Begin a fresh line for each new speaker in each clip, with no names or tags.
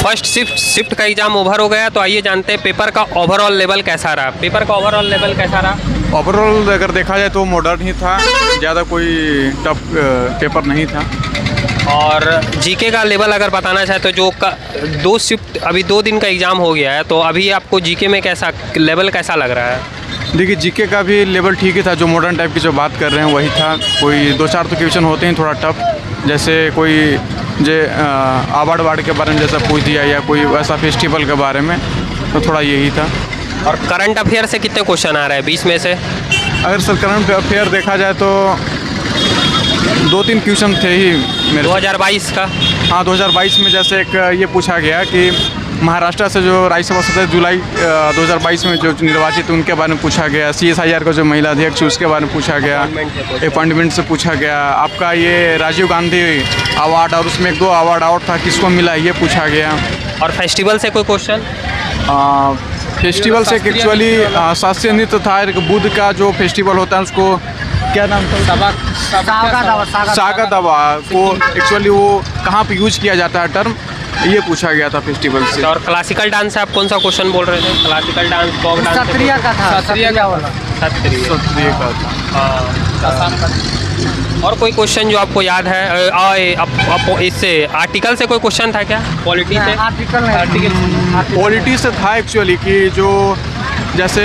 First shift का exam over हो गया, तो आइए जानते हैं पेपर का ओवरऑल लेवल कैसा रहा। पेपर का ओवरऑल लेवल कैसा रहा?
ओवरऑल अगर देखा जाए तो मॉडर्न ही था, ज़्यादा कोई टफ पेपर नहीं था।
और जीके का लेवल अगर बताना चाहे तो जो दो शिफ्ट अभी 2 दिन का एग्ज़ाम हो गया है, तो अभी आपको जीके में कैसा लेवल कैसा लग रहा है?
देखिए जीके का भी लेवल ठीक ही था, जो मॉडर्न टाइप की जो बात कर रहे हैं वही था। कोई 2-4 तो क्वेश्चन होते हैं थोड़ा टफ, जैसे कोई आवाड़ वाड़ के बारे में जैसा पूछ दिया, या कोई वैसा फेस्टिवल के बारे में, तो थोड़ा यही था।
और करंट अफेयर से कितने क्वेश्चन आ रहे हैं 20 में से?
अगर सर करंट अफेयर देखा जाए तो 2-3 क्वेश्चन थे ही मेरे
2022 का।
हाँ 2022 में जैसे एक ये पूछा गया कि महाराष्ट्र से जो राज्यसभा सदस्य जुलाई 2022 में जो निर्वाचित उनके बारे में पूछा गया। CSIR का जो महिला अध्यक्ष उसके बारे में पूछा गया, अपॉइंटमेंट से पूछा गया। आपका ये राजीव गांधी अवार्ड और उसमें 1-2 अवार्ड और था, किसको मिला ये पूछा गया।
और फेस्टिवल से कोई क्वेश्चन?
फेस्टिवल से एक्चुअली शास्त्रीय नृत्य था, एक बुद्ध का जो फेस्टिवल होता है उसको क्या नाम था? सागा दावा को एक्चुअली वो कहाँ पे यूज किया जाता है टर्म, ये पूछा गया था फेस्टिवल से।
और क्लासिकल डांस से आप कौन सा क्वेश्चन बोल रहे थे? Classical dance folk dance
Sattriya का था, सत्रिय
का था।
और कोई क्वेश्चन जो आपको याद है? इससे आर्टिकल से कोई क्वेश्चन था क्या? पॉलिटी से?
आर्टिकल
पॉलिटी से था एक्चुअली कि जो जैसे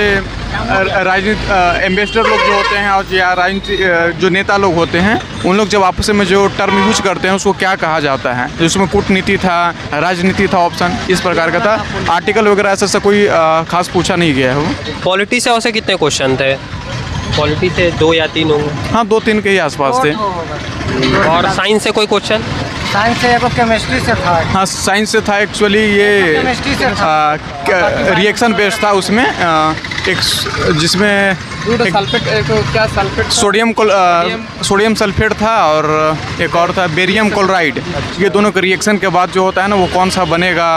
राजनीति एम्बेसडर लोग जो होते हैं और या राजनीति जो नेता लोग होते हैं, उन लोग जब आपस में जो टर्म यूज करते हैं उसको क्या कहा जाता है। जिसमें कूटनीति था, राजनीति था, ऑप्शन इस प्रकार का था। आर्टिकल वगैरह ऐसा कोई खास पूछा नहीं गया है वो।
पॉलिटी से वैसे कितने क्वेश्चन थे? पॉलिटी से 2 या 3 होंगे।
हाँ 2-3 के ही आसपास थे।
और साइंस से कोई क्वेश्चन?
साइंस से एक केमिस्ट्री से था।
हाँ साइंस से था एक्चुअली, ये
केमिस्ट्री से
रिएक्शन बेस्ड था उसमें, एक जिसमें सोडियम सल्फेट था और एक और था बेरियम क्लोराइड। ये दोनों के रिएक्शन के बाद जो होता है ना वो कौन सा बनेगा,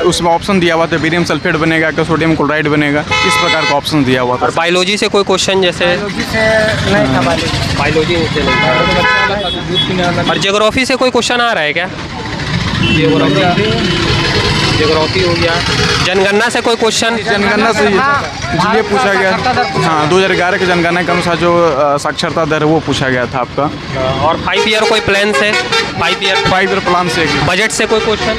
उसमें ऑप्शन दिया हुआ था, बेरियम सल्फेट बनेगा कि सोडियम क्लोराइड बनेगा, इस प्रकार का ऑप्शन दिया हुआ था।
और बायोलॉजी से कोई क्वेश्चन? जैसे
बायोलॉजी से नहीं था,
बायोलॉजी से नहीं। और ज्योग्राफी से कोई क्वेश्चन आ रहा है क्या? ज्योग्राफी हो गया। जनगणना से कोई क्वेश्चन?
जनगणना से ये पूछा गया। हाँ 2011 के जनगणना के अनुसार जो साक्षरता दर है वो पूछा गया था आपका।
और 5 ईयर कोई प्लान से? 5 ईयर
प्लान से।
बजट से कोई क्वेश्चन?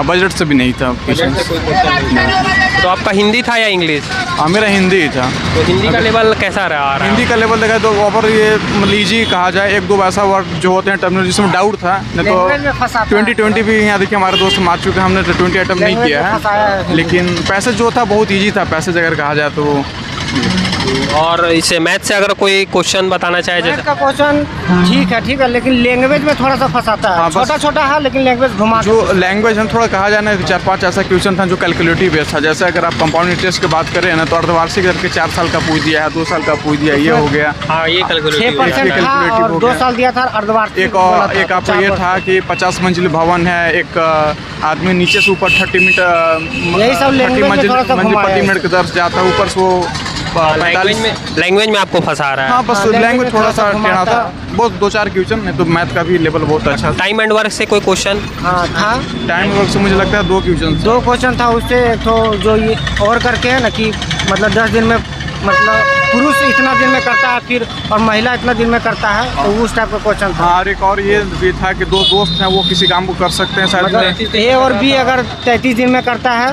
बजट से भी नहीं था।
बजट से कोई क्वेश्चन नहीं। तो आपका हिंदी था या इंग्लिश?
मेरा हिंदी ही था।
तो हिंदी का लेवल कैसा रहा?
हिंदी का लेवल देखा तो ओवर ये मतलब ईजी कहा जाए। 1-2 ऐसा वर्ड जो होते हैं टर्मिनोलॉजी जिसमें डाउट था, नहीं तो 2020 भी यहाँ देखिए हमारे दोस्त मार चुके हैं, हमने तो 20 अटेम्प्ट नहीं किया है। लेकिन पैसेज जो था बहुत ईजी था, पैसेज अगर कहा जाए तो।
और इसे मैथ से अगर कोई क्वेश्चन बताना चाहे? जैसे
का क्वेश्चन ठीक है, लेकिन लैंग्वेज में थोड़ा सा फंसाता है। छोटा है लेकिन लैंग्वेज घुमा।
जो लैंग्वेज हम थोड़ा कहा जाए ना, 4-5 ऐसा क्वेश्चन था जो कैलकुलेटिव बेस्ड था। जैसे अगर आप कंपाउंड इंटरेस्ट की बात करें ना, तो अर्धवार्षिक करके 4 साल का पूछ दिया है, 2 साल का पूछ दिया, ये हो गया।
हाँ ये कैलकुलेटिव
6% था और 2 साल दिया था अर्धवार्षिक।
एक आपको ये था कि 50 मंजिल भवन है, एक आदमी नीचे से ऊपर 30 मीटर,
यही सब लैंग्वेज
मंजिल प्रति मिनट की दर से जाता है, ऊपर से वो
लैंग्वेज में आपको फंसा रहा है।
हाँ बस लैंग्वेज थोड़ा सा टेढ़ा था, बहुत 2-4 क्वेश्चन है। तो मैथ का भी लेवल बहुत अच्छा था।
टाइम एंड वर्क से कोई क्वेश्चन?
हाँ था।
टाइम वर्क से मुझे लगता है 2 क्वेश्चन
था। उससे तो जो ये और करके है ना कि मतलब 10 दिन में, मतलब पुरुष इतना दिन में करता है फिर और महिला इतना दिन में करता है, तो उस टाइप का क्वेश्चन था।
और एक और ये भी था कि 2 दोस्त हैं वो किसी काम को कर सकते हैं शायद।
मतलब A और B अगर 33 दिन में करता है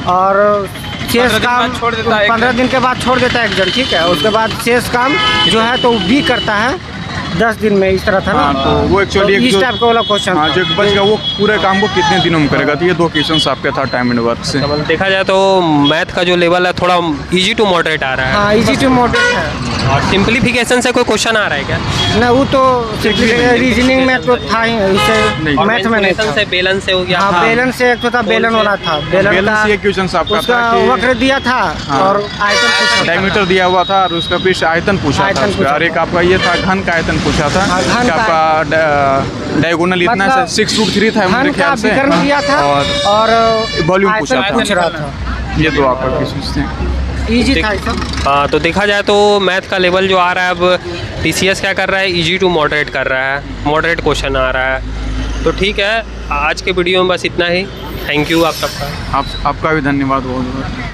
और शेष काम 15 दिन के बाद छोड़ देता है एक जन, ठीक है। उसके बाद शेष काम जो है तो B करता है 10 दिन में, इस तरह था ना।
तो वो एक्चुअली
इस टाइप का वाला क्वेश्चन।
हाँ जो बच गया वो पूरे काम को कितने दिनों में करेगा। तो ये 2 क्वेश्चन आपके था टाइम एंड वर्क से।
देखा जाए तो मैथ का जो लेवल है थोड़ा इजी टू मॉडरेट आ रहा है।
हाँ इजी टू मॉडरेट है।
और सिंप्लीफिकेशन से कोई क्वेश्चन आ रहा है क्या?
ना वो तो रीजनिंग में तो था ही, इससे मैथ में नहीं था।
से बेलन से हो गया।
हाँ बेलन से एक तो था, बेलन वाला था। बेलन
से ये क्वेश्चन आपका
उसका वक्र दिया था और आयतन पूछा,
डायमीटर दिया हुआ था और उसका फिर आयतन पूछा था। और एक आपका ये था घन का आयतन पूछा था। आपका डायगोनल इतना 6√3 था मेरे ख्याल से।
दिया था और
वॉल्यूम पूछ
रहा था।
ये 2 आपका क्वेश्चन थे।
इजी था सब।
हाँ तो देखा जाए तो मैथ का लेवल जो आ रहा है अब TCS क्या कर रहा है, इजी टू मॉडरेट कर रहा है, मॉडरेट क्वेश्चन आ रहा है। तो ठीक है, आज के वीडियो में बस इतना ही। थैंक यू आप सबका।
आपका भी धन्यवाद बहुत बहुत।